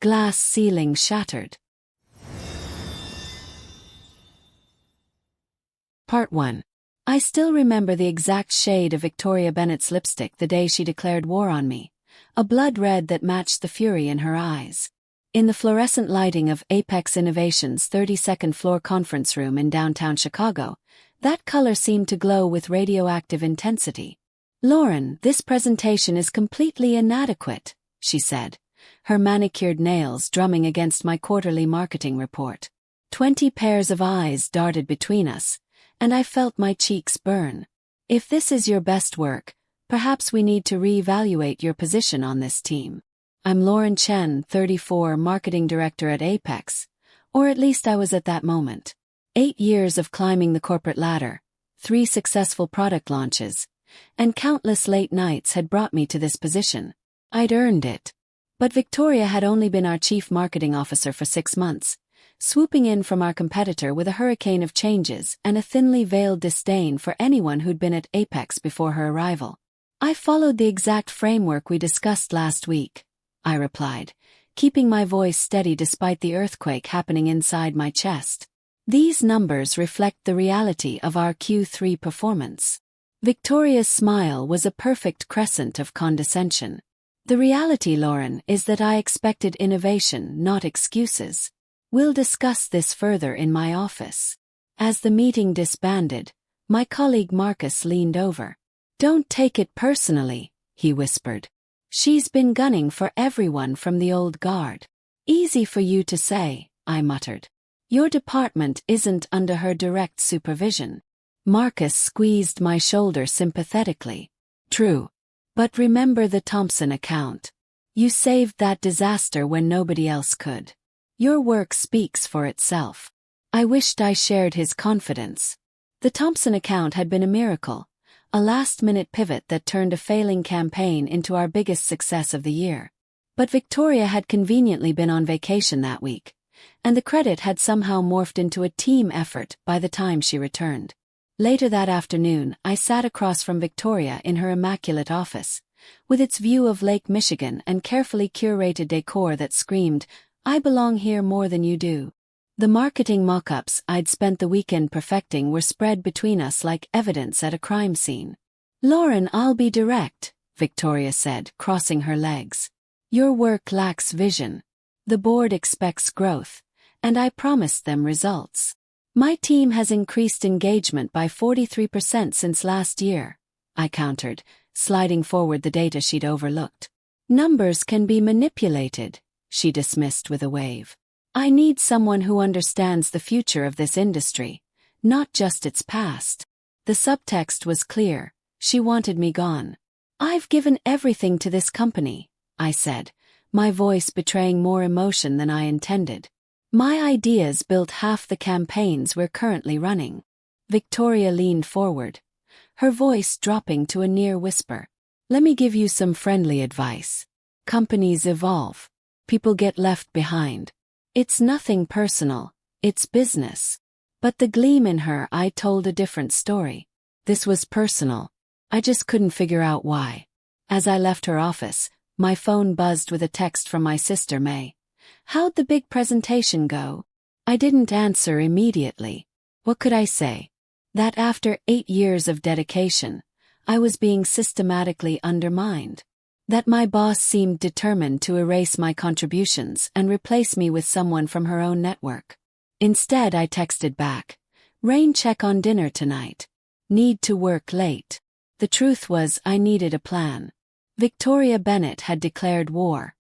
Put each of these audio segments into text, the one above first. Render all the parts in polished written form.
Glass ceiling shattered. Part 1. I still remember the exact shade of Victoria Bennett's lipstick the day she declared war on me, a blood red that matched the fury in her eyes. In the fluorescent lighting of Apex Innovations' 32nd floor conference room in downtown Chicago, that color seemed to glow with radioactive intensity. "Lauren, this presentation is completely inadequate," she said, her manicured nails drumming against my quarterly marketing report. 20 pairs of eyes darted between us, and I felt my cheeks burn. "If this is your best work, perhaps we need to reevaluate your position on this team. I'm Lauren Chen, 34, Marketing Director at Apex, or at least I was at that moment. 8 years of climbing the corporate ladder, 3 successful product launches, and countless late nights had brought me to this position. I'd earned it. But Victoria had only been our Chief Marketing Officer for 6 months, swooping in from our competitor with a hurricane of changes and a thinly veiled disdain for anyone who'd been at Apex before her arrival. "I followed the exact framework we discussed last week," I replied, keeping my voice steady despite the earthquake happening inside my chest. "These numbers reflect the reality of our Q3 performance." Victoria's smile was a perfect crescent of condescension. "The reality, Lauren, is that I expected innovation, not excuses. We'll discuss this further in my office." As the meeting disbanded, my colleague Marcus leaned over. "Don't take it personally," he whispered. "She's been gunning for everyone from the old guard." "Easy for you to say," I muttered. "Your department isn't under her direct supervision." Marcus squeezed my shoulder sympathetically. "True. But remember the Thompson account. You saved that disaster when nobody else could. Your work speaks for itself." I wished I shared his confidence. The Thompson account had been a miracle, a last-minute pivot that turned a failing campaign into our biggest success of the year. But Victoria had conveniently been on vacation that week, and the credit had somehow morphed into a team effort by the time she returned. Later that afternoon, I sat across from Victoria in her immaculate office, with its view of Lake Michigan and carefully curated decor that screamed, "I belong here more than you do." The marketing mock-ups I'd spent the weekend perfecting were spread between us like evidence at a crime scene. "Lauren, I'll be direct," Victoria said, crossing her legs. "Your work lacks vision. The board expects growth, and I promised them results. My team has increased engagement by 43% since last year," I countered, sliding forward the data she'd overlooked. "Numbers can be manipulated," she dismissed with a wave. "I need someone who understands the future of this industry, not just its past." The subtext was clear. She wanted me gone. "I've given everything to this company," I said, my voice betraying more emotion than I intended. "My ideas built half the campaigns we're currently running." Victoria leaned forward, her voice dropping to a near whisper. "Let me give you some friendly advice. Companies evolve. People get left behind. It's nothing personal, it's business." But the gleam in her eye told a different story. This was personal. I just couldn't figure out why. As I left her office, my phone buzzed with a text from my sister May. "How'd the big presentation go?" I didn't answer immediately. What could I say? That after 8 years of dedication, I was being systematically undermined. That my boss seemed determined to erase my contributions and replace me with someone from her own network. Instead, I texted back, "Rain check on dinner tonight. Need to work late." The truth was I needed a plan. Victoria Bennett had declared war,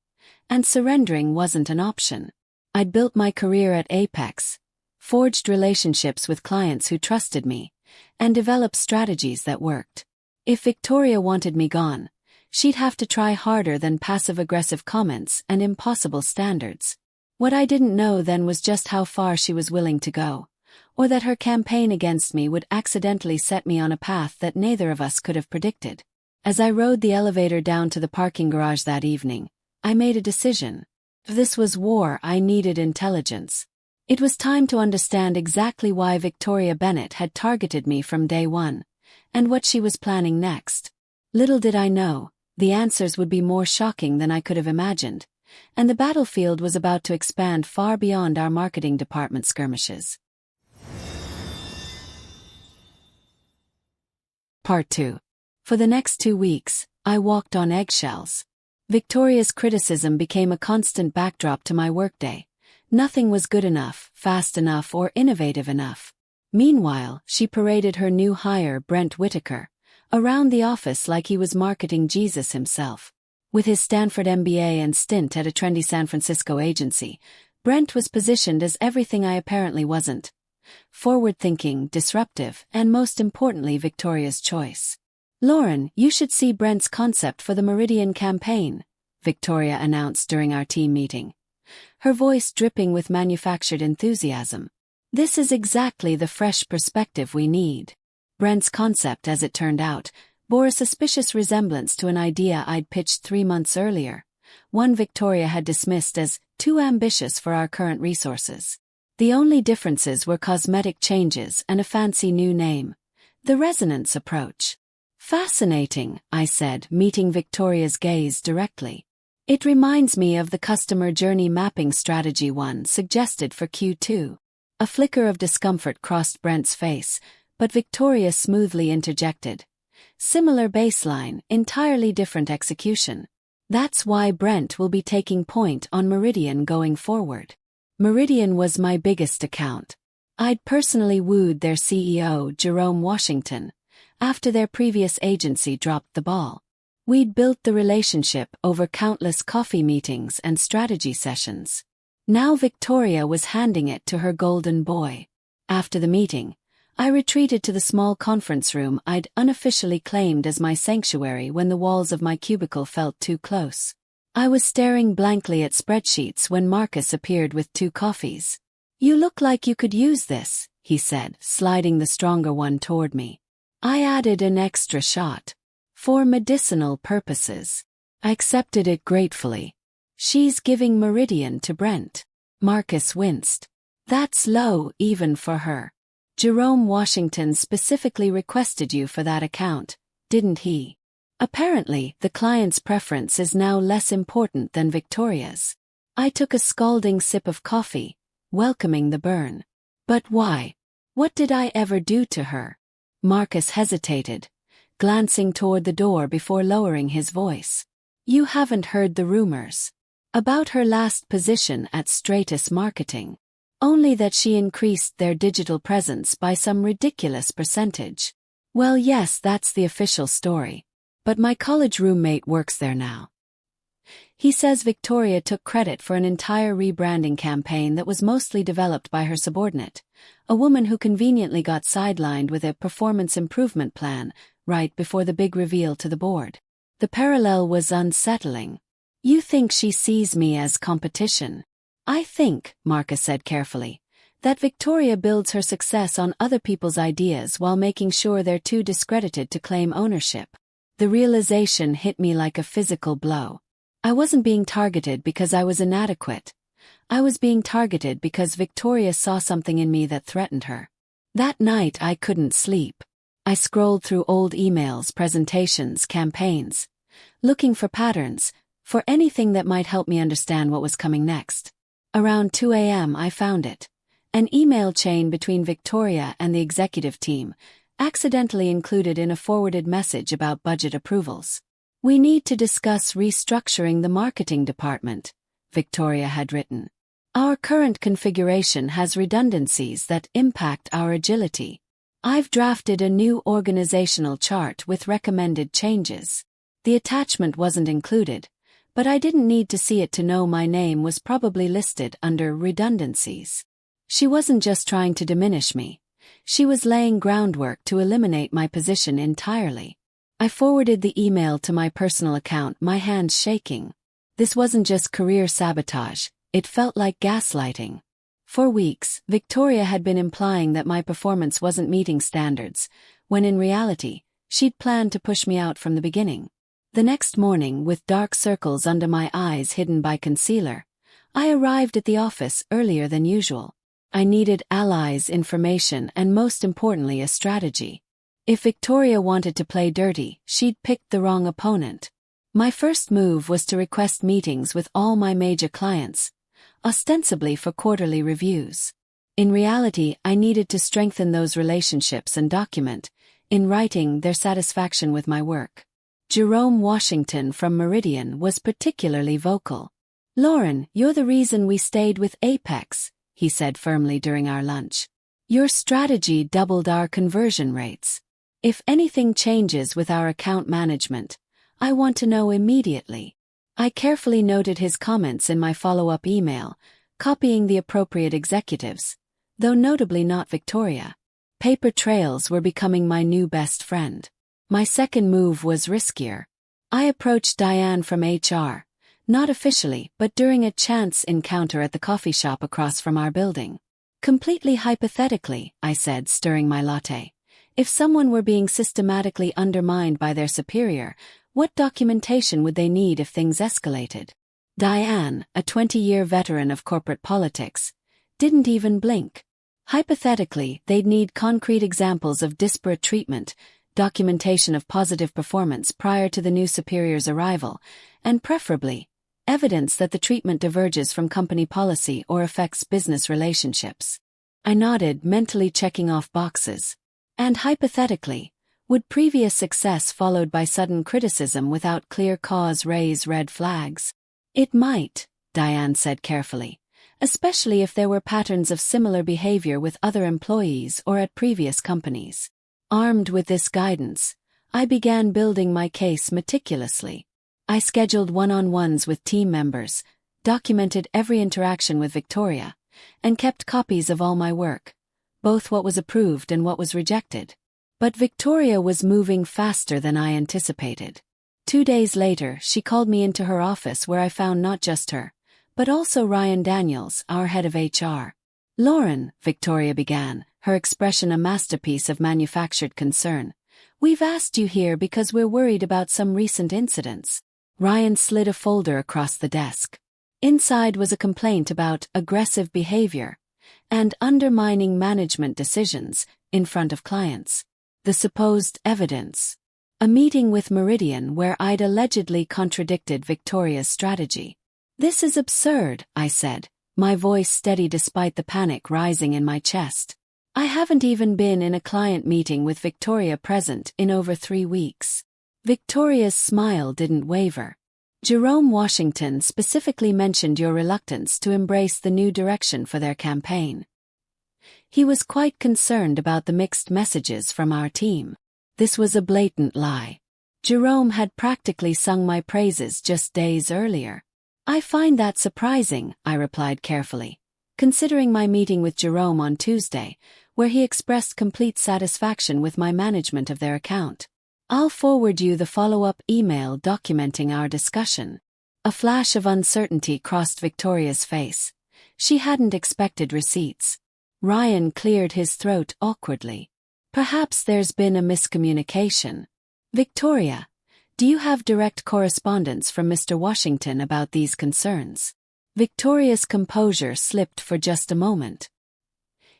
and surrendering wasn't an option. I'd built my career at Apex, forged relationships with clients who trusted me, and developed strategies that worked. If Victoria wanted me gone, she'd have to try harder than passive-aggressive comments and impossible standards. What I didn't know then was just how far she was willing to go, or that her campaign against me would accidentally set me on a path that neither of us could have predicted. As I rode the elevator down to the parking garage that evening, I made a decision. If this was war, I needed intelligence. It was time to understand exactly why Victoria Bennett had targeted me from day one, and what she was planning next. Little did I know, the answers would be more shocking than I could have imagined, and the battlefield was about to expand far beyond our marketing department skirmishes. Part 2. For the next 2 weeks, I walked on eggshells. Victoria's criticism became a constant backdrop to my workday. Nothing was good enough, fast enough, or innovative enough. Meanwhile, she paraded her new hire, Brent Whitaker, around the office like he was marketing Jesus himself. With his Stanford MBA and stint at a trendy San Francisco agency, Brent was positioned as everything I apparently wasn't. Forward-thinking, disruptive, and most importantly Victoria's choice. "Lauren, you should see Brent's concept for the Meridian campaign," Victoria announced during our team meeting, her voice dripping with manufactured enthusiasm. "This is exactly the fresh perspective we need." Brent's concept, as it turned out, bore a suspicious resemblance to an idea I'd pitched 3 months earlier, one Victoria had dismissed as too ambitious for our current resources. The only differences were cosmetic changes and a fancy new name: the resonance approach. "Fascinating," I said, meeting Victoria's gaze directly. "It reminds me of the customer journey mapping strategy one suggested for Q2. A flicker of discomfort crossed Brent's face, but Victoria smoothly interjected: "Similar baseline, entirely different execution. That's why Brent will be taking point on Meridian going forward." Meridian was my biggest account. I'd personally wooed their CEO, Jerome Washington, after their previous agency dropped the ball. We'd built the relationship over countless coffee meetings and strategy sessions. Now Victoria was handing it to her golden boy. After the meeting, I retreated to the small conference room I'd unofficially claimed as my sanctuary when the walls of my cubicle felt too close. I was staring blankly at spreadsheets when Marcus appeared with 2 coffees. "You look like you could use this," he said, sliding the stronger one toward me. I added an extra shot. "For medicinal purposes." I accepted it gratefully. "She's giving Meridian to Brent." Marcus winced. "That's low even for her. Jerome Washington specifically requested you for that account, didn't he?" Apparently, the client's preference is now less important than Victoria's. I took a scalding sip of coffee, welcoming the burn. "But why? What did I ever do to her?" Marcus hesitated, glancing toward the door before lowering his voice. "You haven't heard the rumors about her last position at Stratus Marketing. Only that she increased their digital presence by some ridiculous percentage." "Well, yes, that's the official story. But my college roommate works there now. He says Victoria took credit for an entire rebranding campaign that was mostly developed by her subordinate, a woman who conveniently got sidelined with a performance improvement plan right before the big reveal to the board. The parallel was unsettling." "You think she sees me as competition?" "I think," Marcus said carefully, "that Victoria builds her success on other people's ideas while making sure they're too discredited to claim ownership." The realization hit me like a physical blow. I wasn't being targeted because I was inadequate. I was being targeted because Victoria saw something in me that threatened her. That night I couldn't sleep. I scrolled through old emails, presentations, campaigns, looking for patterns, for anything that might help me understand what was coming next. Around 2 a.m. I found it. An email chain between Victoria and the executive team, accidentally included in a forwarded message about budget approvals. "We need to discuss restructuring the marketing department," Victoria had written. "Our current configuration has redundancies that impact our agility. I've drafted a new organizational chart with recommended changes." The attachment wasn't included, but I didn't need to see it to know my name was probably listed under redundancies. She wasn't just trying to diminish me. She was laying groundwork to eliminate my position entirely. I forwarded the email to my personal account, my hands shaking. This wasn't just career sabotage, it felt like gaslighting. For weeks, Victoria had been implying that my performance wasn't meeting standards, when in reality, she'd planned to push me out from the beginning. The next morning, with dark circles under my eyes hidden by concealer, I arrived at the office earlier than usual. I needed allies, information, and most importantly a strategy. If Victoria wanted to play dirty, she'd picked the wrong opponent. My first move was to request meetings with all my major clients, ostensibly for quarterly reviews. In reality, I needed to strengthen those relationships and document, in writing, their satisfaction with my work. Jerome Washington from Meridian was particularly vocal. "Lauren, you're the reason we stayed with Apex," he said firmly during our lunch. "Your strategy doubled our conversion rates. If anything changes with our account management, I want to know immediately." I carefully noted his comments in my follow-up email, copying the appropriate executives, though notably not Victoria. Paper trails were becoming my new best friend. My second move was riskier. I approached Diane from HR, not officially but during a chance encounter at the coffee shop across from our building. "Completely hypothetically," I said, stirring my latte, "if someone were being systematically undermined by their superior, what documentation would they need if things escalated?" Diane, a 20-year veteran of corporate politics, didn't even blink. "Hypothetically, they'd need concrete examples of disparate treatment, documentation of positive performance prior to the new superior's arrival, and preferably, evidence that the treatment diverges from company policy or affects business relationships." I nodded, mentally checking off boxes. "And hypothetically, would previous success followed by sudden criticism without clear cause raise red flags?" "It might," Diane said carefully, "especially if there were patterns of similar behavior with other employees or at previous companies." Armed with this guidance, I began building my case meticulously. I scheduled one-on-ones with team members, documented every interaction with Victoria, and kept copies of all my work, both what was approved and what was rejected. But Victoria was moving faster than I anticipated. 2 days later, she called me into her office where I found not just her, but also Ryan Daniels, our head of HR. "Lauren," Victoria began, her expression a masterpiece of manufactured concern, "we've asked you here because we're worried about some recent incidents." Ryan slid a folder across the desk. Inside was a complaint about aggressive behavior and undermining management decisions in front of clients. The supposed evidence: a meeting with Meridian where I'd allegedly contradicted Victoria's strategy. "This is absurd," I said, my voice steady despite the panic rising in my chest. "I haven't even been in a client meeting with Victoria present in over 3 weeks." Victoria's smile didn't waver. "Jerome Washington specifically mentioned your reluctance to embrace the new direction for their campaign. He was quite concerned about the mixed messages from our team." This was a blatant lie. Jerome had practically sung my praises just days earlier. "I find that surprising," I replied carefully, considering my meeting with Jerome on Tuesday, where he expressed complete satisfaction with my management of their account. "I'll forward you the follow-up email documenting our discussion." A flash of uncertainty crossed Victoria's face. She hadn't expected receipts. Ryan cleared his throat awkwardly. "Perhaps there's been a miscommunication. Victoria, do you have direct correspondence from Mr. Washington about these concerns?" Victoria's composure slipped for just a moment.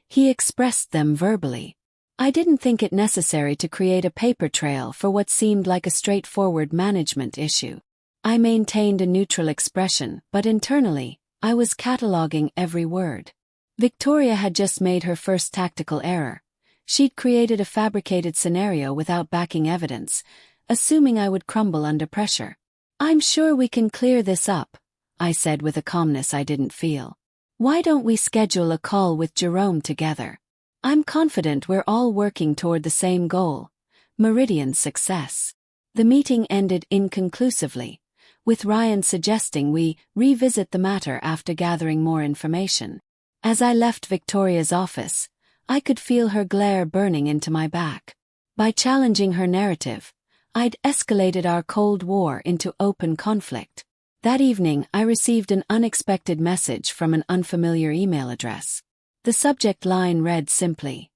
"He expressed them verbally. I didn't think it necessary to create a paper trail for what seemed like a straightforward management issue. I maintained a neutral expression, but internally, I was cataloging every word. Victoria had just made her first tactical error. She'd created a fabricated scenario without backing evidence, assuming I would crumble under pressure. "I'm sure we can clear this up," I said with a calmness I didn't feel. "Why don't we schedule a call with Jerome together? I'm confident we're all working toward the same goal: Meridian's success." The meeting ended inconclusively, with Ryan suggesting we revisit the matter after gathering more information. As I left Victoria's office, I could feel her glare burning into my back. By challenging her narrative, I'd escalated our Cold War into open conflict. That evening, I received an unexpected message from an unfamiliar email address. The subject line read simply,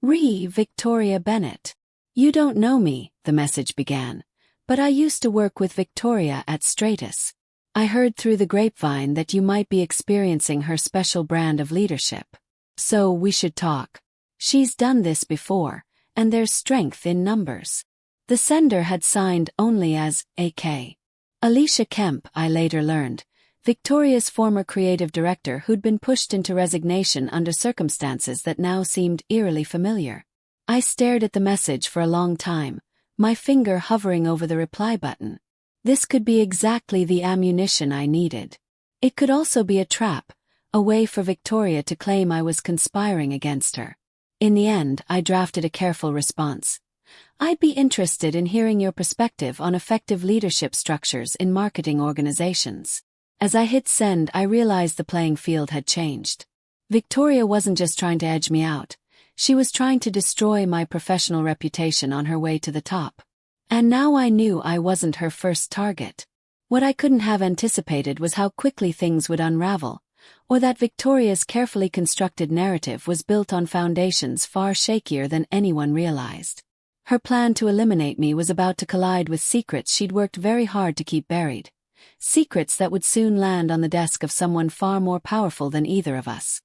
Victoria Bennett. "You don't know me," the message began, "but I used to work with Victoria at Stratus. I heard through the grapevine that you might be experiencing her special brand of leadership. So we should talk. She's done this before, and there's strength in numbers." The sender had signed only as AK. Alicia Kemp, I later learned, Victoria's former creative director who'd been pushed into resignation under circumstances that now seemed eerily familiar. I stared at the message for a long time, my finger hovering over the reply button. This could be exactly the ammunition I needed. It could also be a trap, a way for Victoria to claim I was conspiring against her. In the end, I drafted a careful response. I'd be interested in hearing your perspective on effective leadership structures in marketing organizations. As I hit send, I realized the playing field had changed. Victoria wasn't just trying to edge me out. She was trying to destroy my professional reputation on her way to the top. And now I knew I wasn't her first target. What I couldn't have anticipated was how quickly things would unravel, or that Victoria's carefully constructed narrative was built on foundations far shakier than anyone realized. Her plan to eliminate me was about to collide with secrets she'd worked very hard to keep buried. Secrets that would soon land on the desk of someone far more powerful than either of us.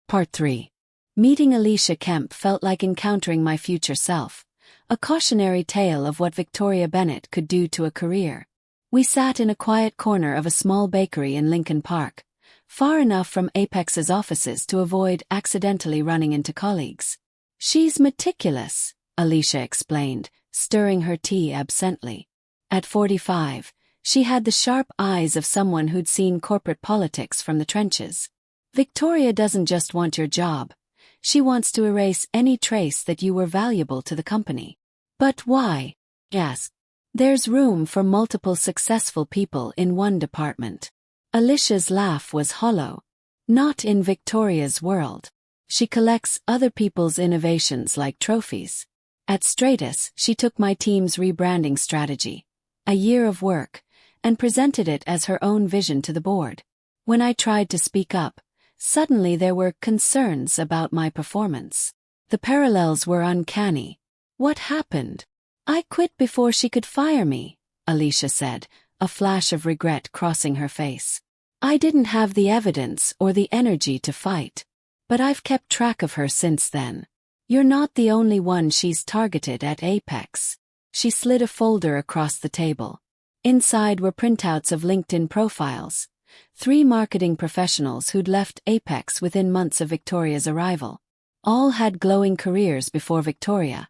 Part 3. Meeting Alicia Kemp felt like encountering my future self, a cautionary tale of what Victoria Bennett could do to a career. We sat in a quiet corner of a small bakery in Lincoln Park, far enough from Apex's offices to avoid accidentally running into colleagues. "She's meticulous," Alicia explained, stirring her tea absently. At 45, she had the sharp eyes of someone who'd seen corporate politics from the trenches. "Victoria doesn't just want your job. She wants to erase any trace that you were valuable to the company." "But why?" asked. "There's room for multiple successful people in one department." Alicia's laugh was hollow. "Not in Victoria's world. She collects other people's innovations like trophies." At Stratus, she took my team's rebranding strategy, a year of work, and presented it as her own vision to the board. When I tried to speak up, suddenly there were concerns about my performance. The parallels were uncanny. "What happened?" "I quit before she could fire me," Alicia said, a flash of regret crossing her face. "I didn't have the evidence or the energy to fight. But I've kept track of her since then. You're not the only one she's targeted at Apex." She slid a folder across the table. Inside were printouts of LinkedIn profiles. 3 marketing professionals who'd left Apex within months of Victoria's arrival. All had glowing careers before Victoria,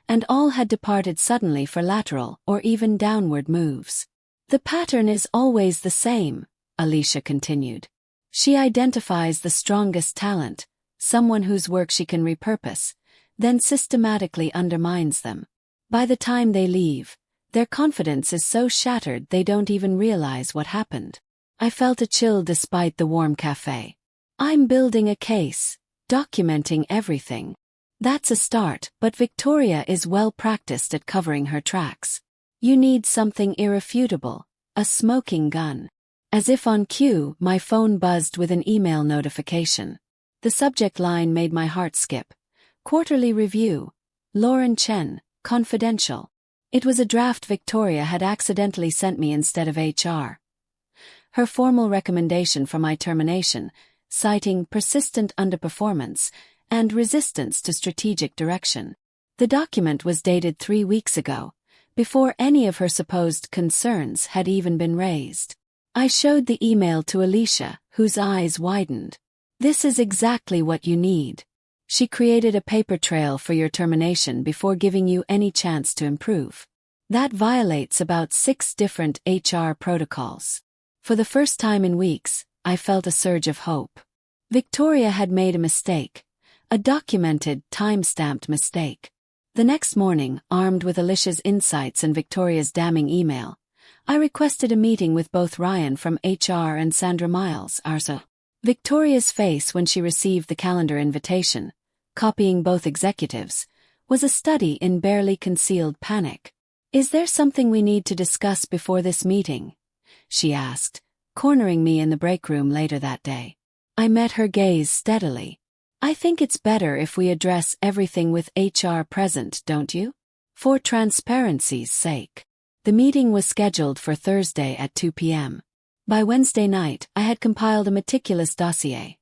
and all had departed suddenly for lateral or even downward moves. "The pattern is always the same," Alicia continued. "She identifies the strongest talent, someone whose work she can repurpose, then systematically undermines them. By the time they leave, their confidence is so shattered they don't even realize what happened." I felt a chill despite the warm cafe. "I'm building a case, documenting everything." "That's a start, but Victoria is well practiced at covering her tracks. You need something irrefutable, a smoking gun." As if on cue, my phone buzzed with an email notification. The subject line made my heart skip. "Quarterly review. Lauren Chen, confidential." It was a draft Victoria had accidentally sent me instead of HR. Her formal recommendation for my termination, citing persistent underperformance and resistance to strategic direction. The document was dated 3 weeks ago, before any of her supposed concerns had even been raised. I showed the email to Alicia, whose eyes widened. "This is exactly what you need. She created a paper trail for your termination before giving you any chance to improve. That violates about 6 different HR protocols." For the first time in weeks, I felt a surge of hope. Victoria had made a mistake. A documented, time-stamped mistake. The next morning, armed with Alicia's insights and Victoria's damning email, I requested a meeting with both Ryan from HR and Sandra Miles, ARSA. Victoria's face when she received the calendar invitation, copying both executives, was a study in barely concealed panic. "Is there something we need to discuss before this meeting?" she asked, cornering me in the break room later that day. I met her gaze steadily. "I think it's better if we address everything with HR present, don't you? For transparency's sake." The meeting was scheduled for Thursday at 2 p.m. By Wednesday night, I had compiled a meticulous dossier.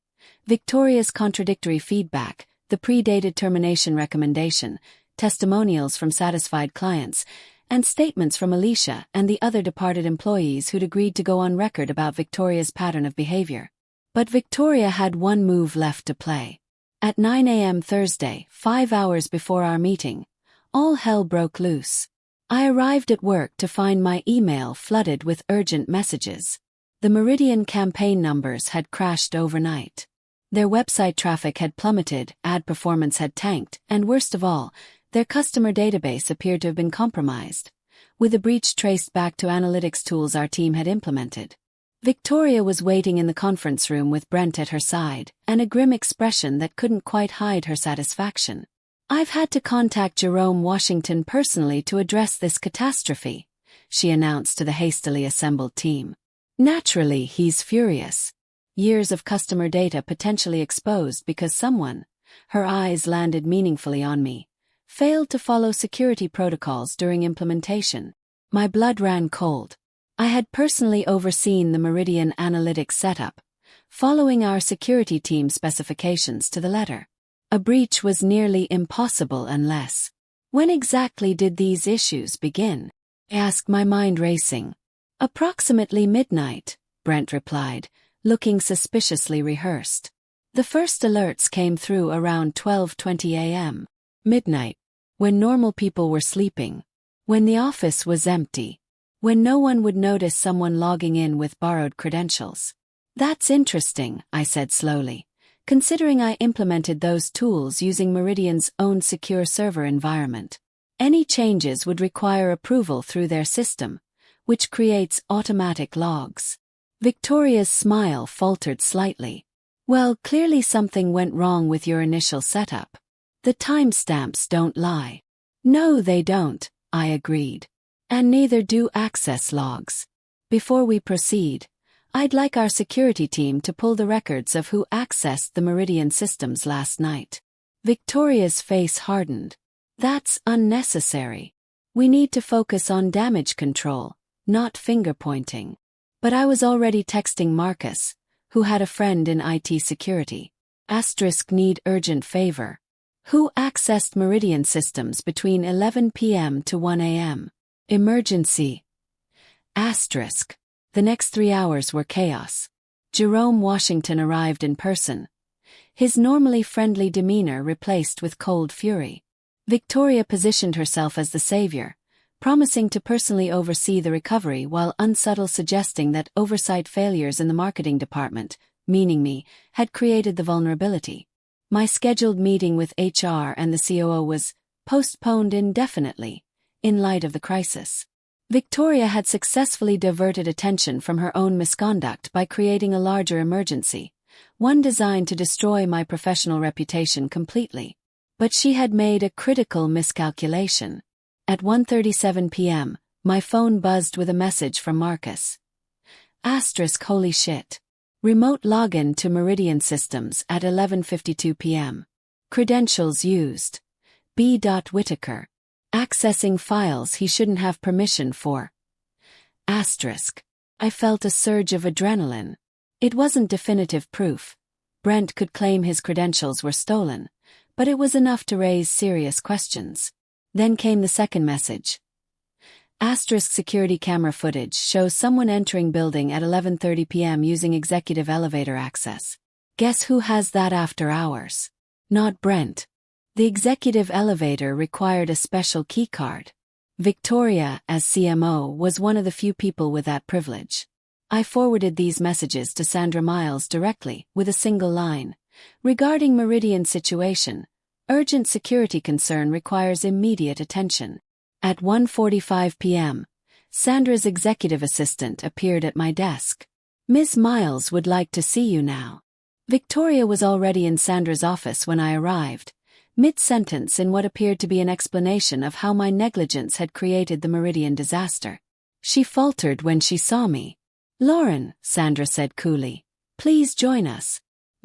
Victoria's contradictory feedback, the predated termination recommendation, testimonials from satisfied clients, and statements from Alicia and the other departed employees who'd agreed to go on record about Victoria's pattern of behavior. But Victoria had one move left to play. At 9 a.m. Thursday, 5 hours before our meeting, all hell broke loose. I arrived at work to find my email flooded with urgent messages. The Meridian campaign numbers had crashed overnight. Their website traffic had plummeted, ad performance had tanked, and worst of all, their customer database appeared to have been compromised, with the breach traced back to analytics tools our team had implemented. Victoria was waiting in the conference room with Brent at her side, and a grim expression that couldn't quite hide her satisfaction. "I've had to contact Jerome Washington personally to address this catastrophe," she announced to the hastily assembled team. "Naturally, he's furious. Years of customer data potentially exposed because someone," her eyes landed meaningfully on me, "failed to follow security protocols during implementation." My blood ran cold. I had personally overseen the Meridian Analytics setup, following our security team specifications to the letter. A breach was nearly impossible unless... When exactly did these issues begin? I asked, my mind racing. "Approximately midnight," Brent replied, looking suspiciously rehearsed. "The first alerts came through around 12:20 a.m. Midnight. When normal people were sleeping. When the office was empty. When no one would notice someone logging in with borrowed credentials." "That's interesting," I said slowly, "considering I implemented those tools using Meridian's own secure server environment. Any changes would require approval through their system, which creates automatic logs." Victoria's smile faltered slightly. "Well, clearly something went wrong with your initial setup. The timestamps don't lie." "No, they don't," I agreed. "And neither do access logs. Before we proceed, I'd like our security team to pull the records of who accessed the Meridian systems last night." Victoria's face hardened. "That's unnecessary. We need to focus on damage control, not finger-pointing." But I was already texting Marcus, who had a friend in IT security. Need urgent favor. Who accessed Meridian systems between 11 p.m. to 1 a.m.? Emergency. The next 3 hours were chaos. Jerome Washington arrived in person, his normally friendly demeanor replaced with cold fury. Victoria positioned herself as the savior, promising to personally oversee the recovery while unsubtle suggesting that oversight failures in the marketing department, meaning me, had created the vulnerability. My scheduled meeting with HR and the COO was postponed indefinitely, in light of the crisis. Victoria had successfully diverted attention from her own misconduct by creating a larger emergency, one designed to destroy my professional reputation completely. But she had made a critical miscalculation. At 1:37 p.m., my phone buzzed with a message from Marcus. Holy shit. Remote login to Meridian systems at 11:52 p.m. Credentials used. B. Whitaker. Accessing files he shouldn't have permission for. I felt a surge of adrenaline. It wasn't definitive proof. Brent could claim his credentials were stolen, but it was enough to raise serious questions. Then came the second message. Security camera footage shows someone entering building at 11:30 p.m. using executive elevator access. Guess who has that after hours? Not Brent. The executive elevator required a special keycard. Victoria, as CMO, was one of the few people with that privilege. I forwarded these messages to Sandra Miles directly, with a single line. Regarding Meridian situation, urgent security concern requires immediate attention. At 1:45 p.m., Sandra's executive assistant appeared at my desk. "Ms. Miles would like to see you now." Victoria was already in Sandra's office when I arrived, mid-sentence in what appeared to be an explanation of how my negligence had created the Meridian disaster. She faltered when she saw me. "Lauren," Sandra said coolly, "please join us."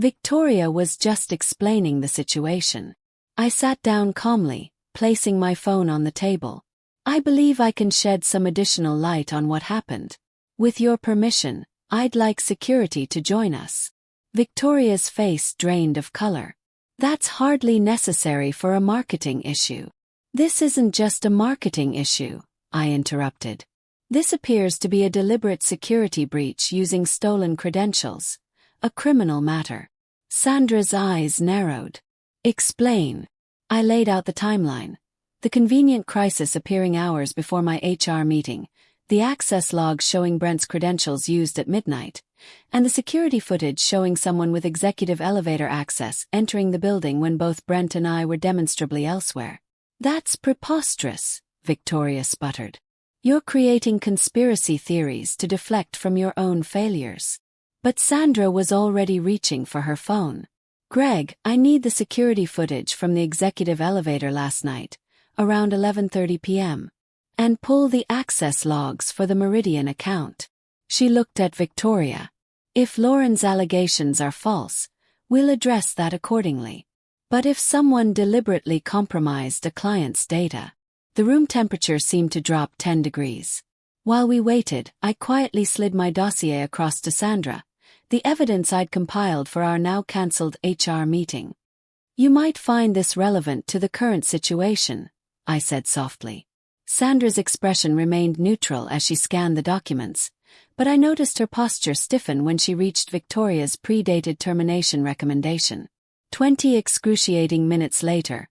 Victoria was just explaining the situation. I sat down calmly, placing my phone on the table. "I believe I can shed some additional light on what happened. With your permission, I'd like security to join us." Victoria's face drained of color. "That's hardly necessary for a marketing issue. This isn't just a marketing issue, I interrupted. This appears to be a deliberate security breach using stolen credentials. A criminal matter. Sandra's eyes narrowed. Explain. I laid out the timeline. The convenient crisis appearing hours before my HR meeting, the access logs showing Brent's credentials used at midnight, and the security footage showing someone with executive elevator access entering the building when both Brent and I were demonstrably elsewhere. That's preposterous, Victoria sputtered. You're creating conspiracy theories to deflect from your own failures. But Sandra was already reaching for her phone. Greg, I need the security footage from the executive elevator last night, around 11:30 p.m. And pull the access logs for the Meridian account. She looked at Victoria. If Lauren's allegations are false, we'll address that accordingly. But if someone deliberately compromised a client's data, the room temperature seemed to drop 10 degrees. While we waited, I quietly slid my dossier across to Sandra, the evidence I'd compiled for our now-cancelled HR meeting. You might find this relevant to the current situation, I said softly. Sandra's expression remained neutral as she scanned the documents, but I noticed her posture stiffen when she reached Victoria's predated termination recommendation. 20 excruciating minutes later,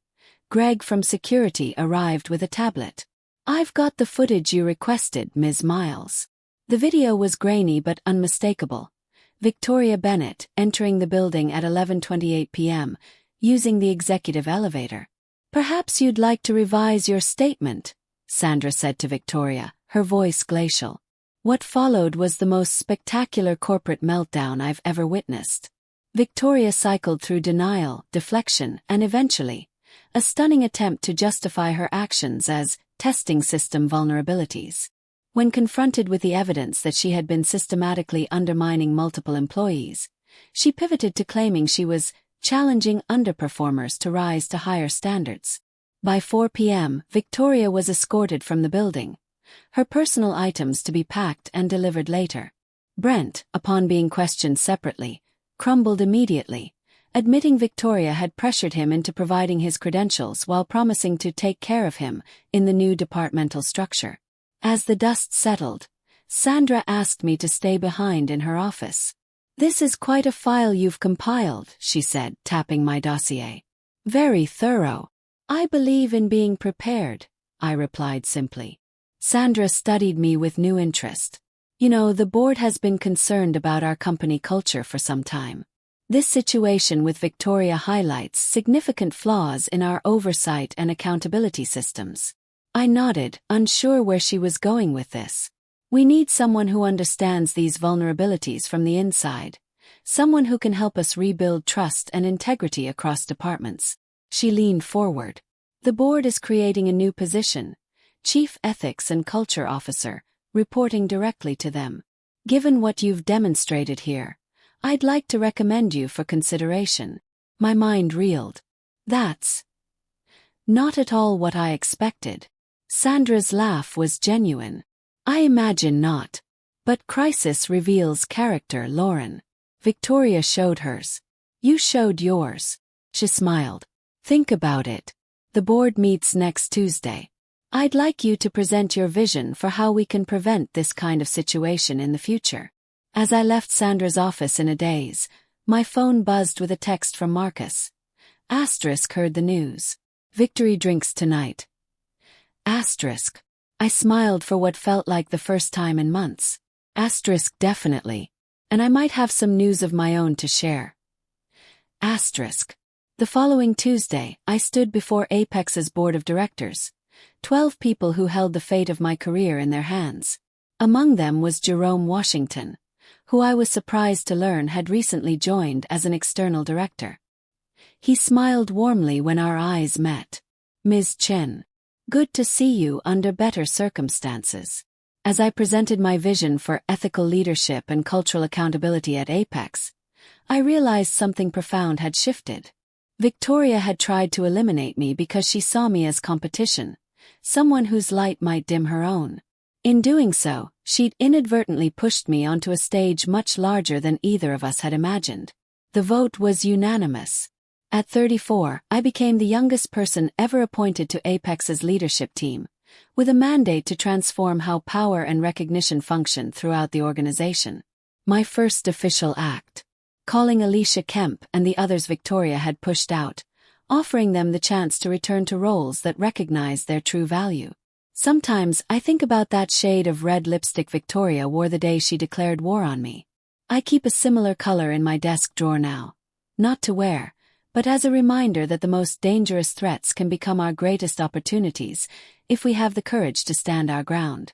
Greg from security arrived with a tablet. I've got the footage you requested, Ms. Miles. The video was grainy but unmistakable. Victoria Bennett entering the building at 11:28 p.m., using the executive elevator. Perhaps you'd like to revise your statement, Sandra said to Victoria, her voice glacial. What followed was the most spectacular corporate meltdown I've ever witnessed. Victoria cycled through denial, deflection, and eventually, a stunning attempt to justify her actions as testing system vulnerabilities. When confronted with the evidence that she had been systematically undermining multiple employees, she pivoted to claiming she was challenging underperformers to rise to higher standards. By 4 p.m., Victoria was escorted from the building, her personal items to be packed and delivered later. Brent, upon being questioned separately, crumbled immediately, admitting Victoria had pressured him into providing his credentials while promising to take care of him in the new departmental structure. As the dust settled, Sandra asked me to stay behind in her office. This is quite a file you've compiled, she said, tapping my dossier. Very thorough. I believe in being prepared, I replied simply. Sandra studied me with new interest. You know, the board has been concerned about our company culture for some time. This situation with Victoria highlights significant flaws in our oversight and accountability systems. I nodded, unsure where she was going with this. We need someone who understands these vulnerabilities from the inside, someone who can help us rebuild trust and integrity across departments. She leaned forward. The board is creating a new position, Chief Ethics and Culture Officer, reporting directly to them. Given what you've demonstrated here, I'd like to recommend you for consideration. My mind reeled. That's not at all what I expected. Sandra's laugh was genuine. I imagine not. But crisis reveals character, Lauren. Victoria showed hers. You showed yours. She smiled. Think about it. The board meets next Tuesday. I'd like you to present your vision for how we can prevent this kind of situation in the future. As I left Sandra's office in a daze, my phone buzzed with a text from Marcus. Asterisk heard the news. Victory drinks tonight. Asterisk. I smiled for what felt like the first time in months. Asterisk definitely. And I might have some news of my own to share. Asterisk. The following Tuesday, I stood before Apex's board of directors. 12 people who held the fate of my career in their hands. Among them was Jerome Washington, who I was surprised to learn had recently joined as an external director. He smiled warmly when our eyes met. Ms. Chen. Good to see you under better circumstances. As I presented my vision for ethical leadership and cultural accountability at Apex, I realized something profound had shifted. Victoria had tried to eliminate me because she saw me as competition, someone whose light might dim her own. In doing so, she'd inadvertently pushed me onto a stage much larger than either of us had imagined. The vote was unanimous. At 34, I became the youngest person ever appointed to Apex's leadership team, with a mandate to transform how power and recognition function throughout the organization. My first official act. Calling Alicia Kemp and the others Victoria had pushed out, offering them the chance to return to roles that recognized their true value. Sometimes I think about that shade of red lipstick Victoria wore the day she declared war on me. I keep a similar color in my desk drawer now. Not to wear, but as a reminder that the most dangerous threats can become our greatest opportunities if we have the courage to stand our ground.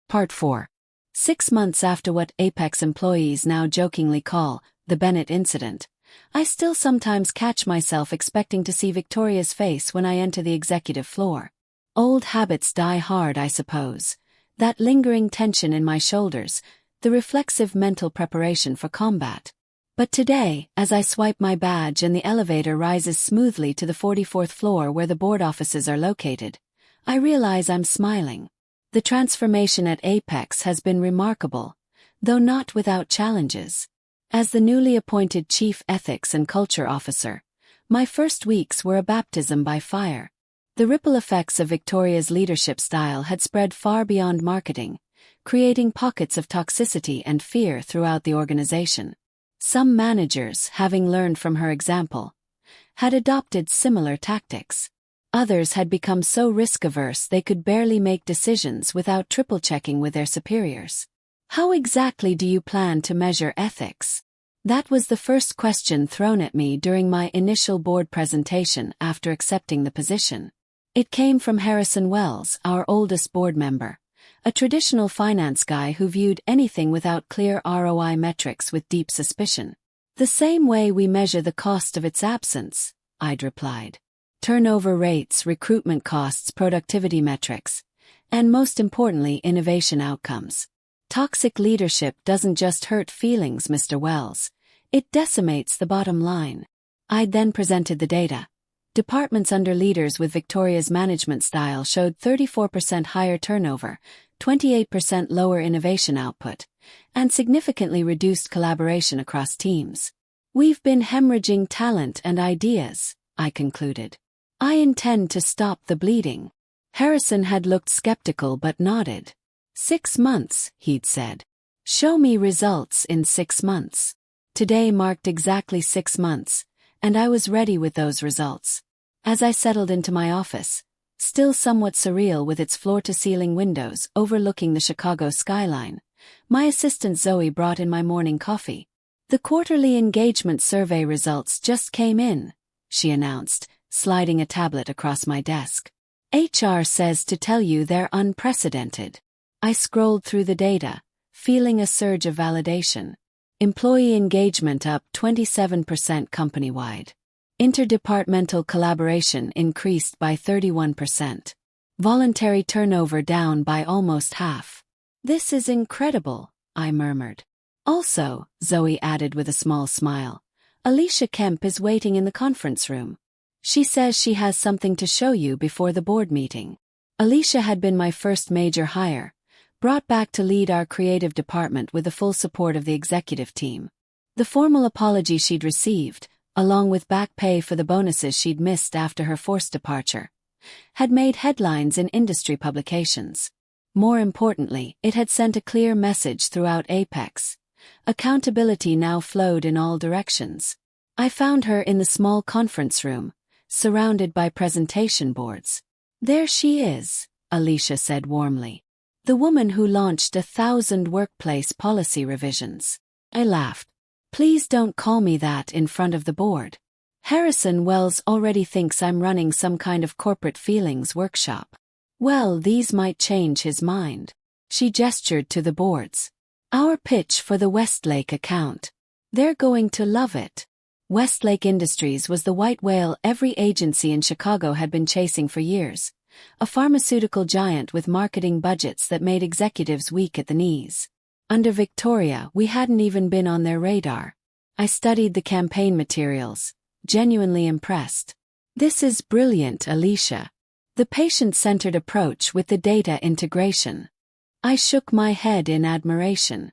Part 4. 6 months after what Apex employees now jokingly call the Bennett incident, I still sometimes catch myself expecting to see Victoria's face when I enter the executive floor. Old habits die hard, I suppose. That lingering tension in my shoulders, the reflexive mental preparation for combat. But today, as I swipe my badge and the elevator rises smoothly to the 44th floor where the board offices are located, I realize I'm smiling. The transformation at Apex has been remarkable, though not without challenges. As the newly appointed Chief Ethics and Culture Officer, my first weeks were a baptism by fire. The ripple effects of Victoria's leadership style had spread far beyond marketing, creating pockets of toxicity and fear throughout the organization. Some managers, having learned from her example, had adopted similar tactics. Others had become so risk-averse they could barely make decisions without triple-checking with their superiors. How exactly do you plan to measure ethics? That was the first question thrown at me during my initial board presentation after accepting the position. It came from Harrison Wells, our oldest board member, a traditional finance guy who viewed anything without clear ROI metrics with deep suspicion. The same way we measure the cost of its absence, I'd replied. Turnover rates, recruitment costs, productivity metrics, and most importantly, innovation outcomes. Toxic leadership doesn't just hurt feelings, Mr. Wells. It decimates the bottom line. I'd then presented the data. Departments under leaders with Victoria's management style showed 34% higher turnover, 28% lower innovation output, and significantly reduced collaboration across teams. We've been hemorrhaging talent and ideas, I concluded. I intend to stop the bleeding. Harrison had looked skeptical but nodded. 6 months, he'd said. Show me results in 6 months. Today marked exactly 6 months, and I was ready with those results. As I settled into my office, still somewhat surreal with its floor-to-ceiling windows overlooking the Chicago skyline, my assistant Zoe brought in my morning coffee. The quarterly engagement survey results just came in, she announced, sliding a tablet across my desk. HR says to tell you they're unprecedented. I scrolled through the data, feeling a surge of validation. Employee engagement up 27% company-wide. Interdepartmental collaboration increased by 31%. Voluntary turnover down by almost half. This is incredible, I murmured. Also, Zoe added with a small smile, Alicia Kemp is waiting in the conference room. She says she has something to show you before the board meeting. Alicia had been my first major hire, brought back to lead our creative department with the full support of the executive team. The formal apology she'd received, along with back pay for the bonuses she'd missed after her forced departure, had made headlines in industry publications. More importantly, it had sent a clear message throughout Apex. Accountability now flowed in all directions. I found her in the small conference room, surrounded by presentation boards. There she is, Alicia said warmly. The woman who launched 1,000 workplace policy revisions. I laughed. Please don't call me that in front of the board. Harrison Wells already thinks I'm running some kind of corporate feelings workshop. Well, these might change his mind. She gestured to the boards. Our pitch for the Westlake account. They're going to love it. Westlake Industries was the white whale every agency in Chicago had been chasing for years. A pharmaceutical giant with marketing budgets that made executives weak at the knees. Under Victoria, we hadn't even been on their radar. I studied the campaign materials, genuinely impressed. This is brilliant, Alicia. The patient-centered approach with the data integration. I shook my head in admiration.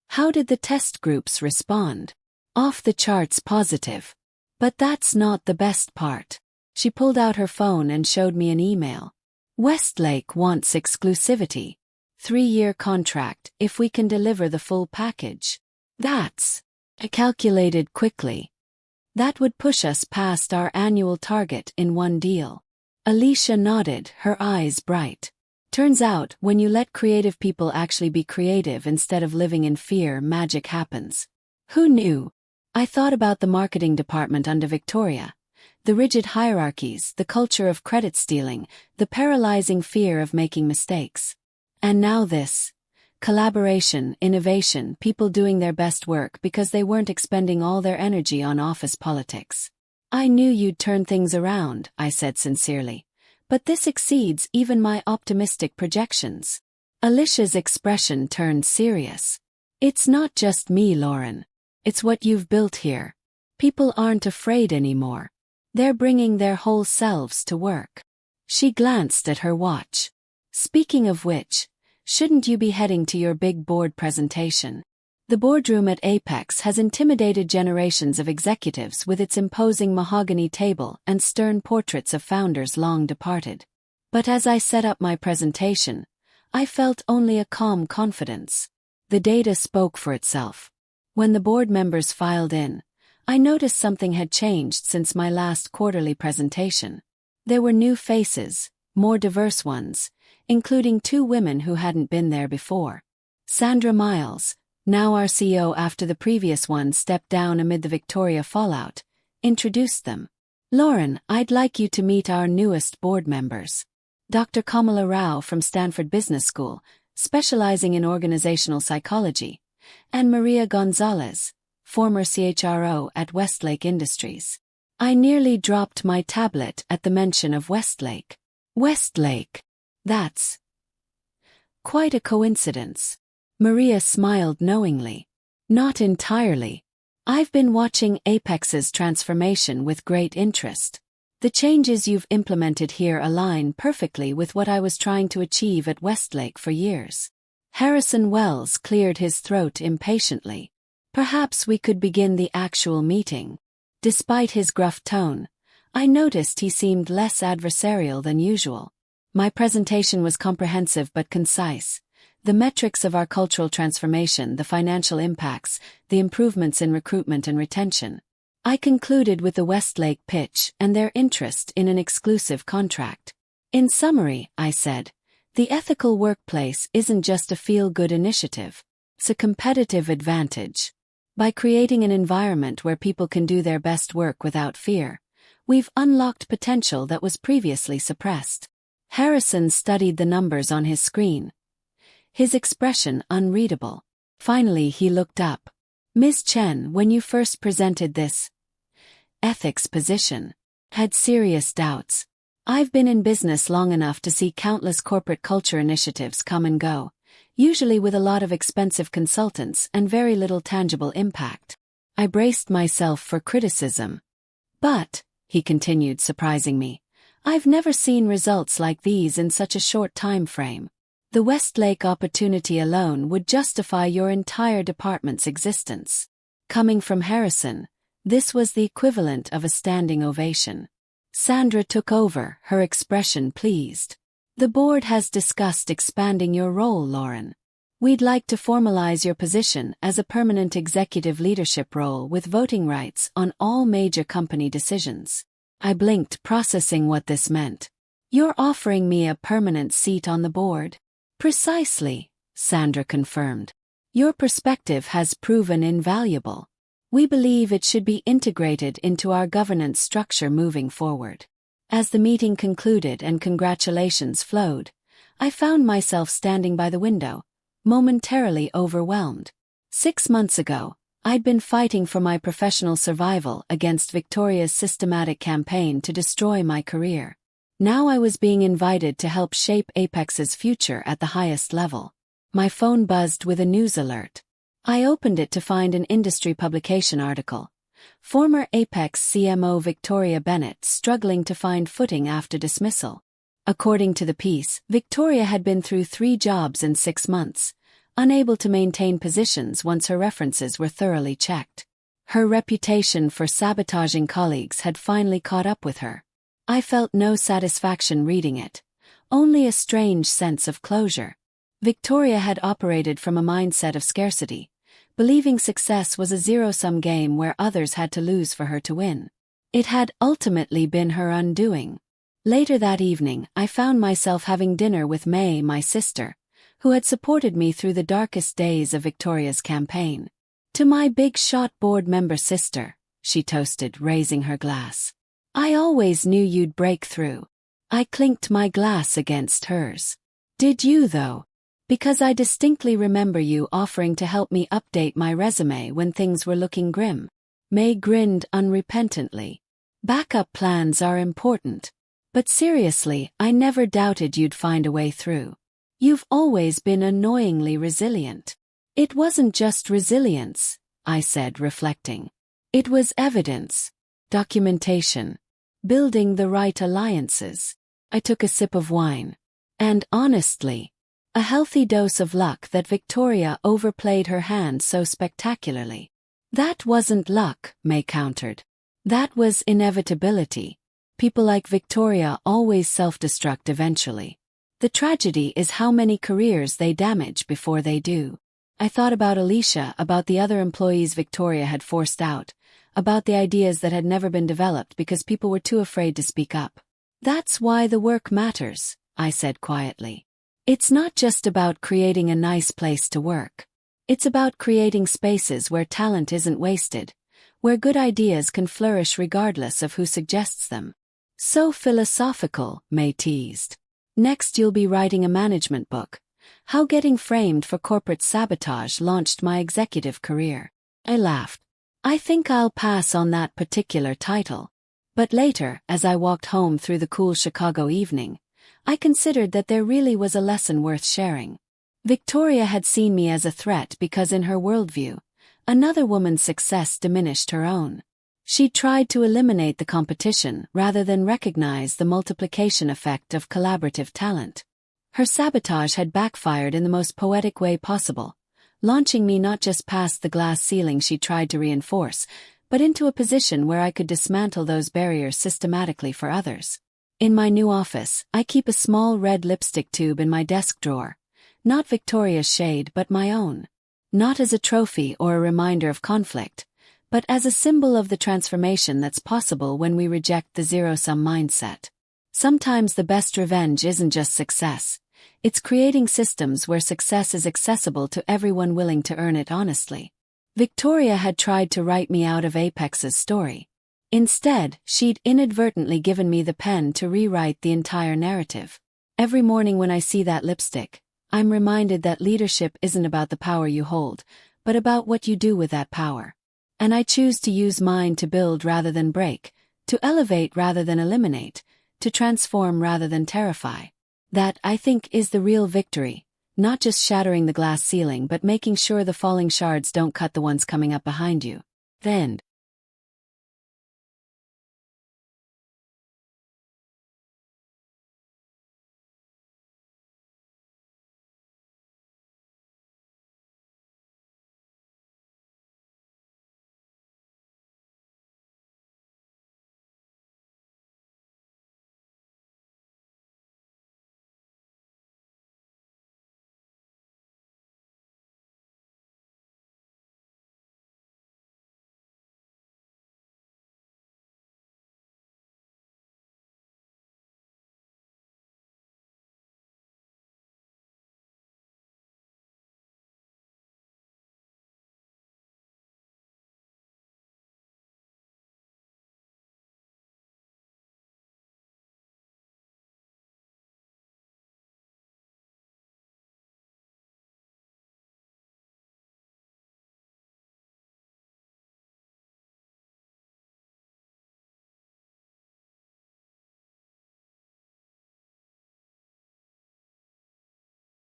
How did the test groups respond? Off the charts positive. But that's not the best part. She pulled out her phone and showed me an email. Westlake wants exclusivity. 3-year contract if we can deliver the full package. I calculated quickly. That would push us past our annual target in one deal. Alicia nodded, her eyes bright. Turns out, when you let creative people actually be creative instead of living in fear, magic happens. Who knew? I thought about the marketing department under Victoria. The rigid hierarchies, the culture of credit stealing, the paralyzing fear of making mistakes. And now this. Collaboration, innovation, people doing their best work because they weren't expending all their energy on office politics. I knew you'd turn things around, I said sincerely. But this exceeds even my optimistic projections. Alicia's expression turned serious. It's not just me, Lauren. It's what you've built here. People aren't afraid anymore. They're bringing their whole selves to work. She glanced at her watch. Speaking of which, shouldn't you be heading to your big board presentation? The boardroom at Apex has intimidated generations of executives with its imposing mahogany table and stern portraits of founders long departed. But as I set up my presentation, I felt only a calm confidence. The data spoke for itself. When the board members filed in, I noticed something had changed since my last quarterly presentation. There were new faces, more diverse ones, including 2 women who hadn't been there before. Sandra Miles, now our CEO after the previous one stepped down amid the Victoria fallout, introduced them. Lauren, I'd like you to meet our newest board members. Dr. Kamala Rao from Stanford Business School, specializing in organizational psychology, and Maria Gonzalez, former CHRO at Westlake Industries. I nearly dropped my tablet at the mention of Westlake. Westlake. That's quite a coincidence. Maria smiled knowingly. Not entirely. I've been watching Apex's transformation with great interest. The changes you've implemented here align perfectly with what I was trying to achieve at Westlake for years. Harrison Wells cleared his throat impatiently. Perhaps we could begin the actual meeting. Despite his gruff tone, I noticed he seemed less adversarial than usual. My presentation was comprehensive but concise. The metrics of our cultural transformation, the financial impacts, the improvements in recruitment and retention. I concluded with the Westlake pitch and their interest in an exclusive contract. In summary, I said, the ethical workplace isn't just a feel-good initiative. It's a competitive advantage. By creating an environment where people can do their best work without fear, we've unlocked potential that was previously suppressed. Harrison studied the numbers on his screen. His expression unreadable. Finally he looked up. Ms. Chen, when you first presented this ethics position, had serious doubts. I've been in business long enough to see countless corporate culture initiatives come and go, usually with a lot of expensive consultants and very little tangible impact. I braced myself for criticism. But, he continued, surprising me, I've never seen results like these in such a short time frame. The Westlake opportunity alone would justify your entire department's existence. Coming from Harrison, this was the equivalent of a standing ovation. Sandra took over, her expression pleased. The board has discussed expanding your role, Lauren. We'd like to formalize your position as a permanent executive leadership role with voting rights on all major company decisions. I blinked, processing what this meant. You're offering me a permanent seat on the board? Precisely, Sandra confirmed. Your perspective has proven invaluable. We believe it should be integrated into our governance structure moving forward. As the meeting concluded and congratulations flowed, I found myself standing by the window, momentarily overwhelmed. 6 months ago, I'd been fighting for my professional survival against Victoria's systematic campaign to destroy my career. Now I was being invited to help shape Apex's future at the highest level. My phone buzzed with a news alert. I opened it to find an industry publication article. Former Apex CMO Victoria Bennett struggling to find footing after dismissal. According to the piece, Victoria had been through 3 jobs in 6 months, unable to maintain positions once her references were thoroughly checked. Her reputation for sabotaging colleagues had finally caught up with her. I felt no satisfaction reading it, only a strange sense of closure. Victoria had operated from a mindset of scarcity, believing success was a zero-sum game where others had to lose for her to win. It had ultimately been her undoing. Later that evening, I found myself having dinner with May, my sister, who had supported me through the darkest days of Victoria's campaign. "To my big shot board member sister," she toasted, raising her glass. "I always knew you'd break through." I clinked my glass against hers. "Did you, though? Because I distinctly remember you offering to help me update my resume when things were looking grim." May grinned unrepentantly. "Backup plans are important. But seriously, I never doubted you'd find a way through. You've always been annoyingly resilient." "It wasn't just resilience," I said, reflecting. "It was evidence, documentation, building the right alliances." I took a sip of wine. "And honestly, a healthy dose of luck that Victoria overplayed her hand so spectacularly." "That wasn't luck," May countered. "That was inevitability. People like Victoria always self-destruct eventually. The tragedy is how many careers they damage before they do." I thought about Alicia, about the other employees Victoria had forced out, about the ideas that had never been developed because people were too afraid to speak up. "That's why the work matters," I said quietly. "It's not just about creating a nice place to work. It's about creating spaces where talent isn't wasted, where good ideas can flourish regardless of who suggests them." "So philosophical," May teased. "Next you'll be writing a management book. How getting framed for corporate sabotage launched my executive career." I laughed. "I think I'll pass on that particular title." But later, as I walked home through the cool Chicago evening, I considered that there really was a lesson worth sharing. Victoria had seen me as a threat because in her worldview, another woman's success diminished her own. She tried to eliminate the competition rather than recognize the multiplication effect of collaborative talent. Her sabotage had backfired in the most poetic way possible, launching me not just past the glass ceiling she tried to reinforce, but into a position where I could dismantle those barriers systematically for others. In my new office, I keep a small red lipstick tube in my desk drawer, not Victoria's shade but my own. Not as a trophy or a reminder of conflict, but as a symbol of the transformation that's possible when we reject the zero-sum mindset. Sometimes the best revenge isn't just success. It's creating systems where success is accessible to everyone willing to earn it honestly. Victoria had tried to write me out of Apex's story. Instead, she'd inadvertently given me the pen to rewrite the entire narrative. Every morning when I see that lipstick, I'm reminded that leadership isn't about the power you hold, but about what you do with that power. And I choose to use mine to build rather than break, to elevate rather than eliminate, to transform rather than terrify. That, I think, is the real victory, not just shattering the glass ceiling but making sure the falling shards don't cut the ones coming up behind you. The end.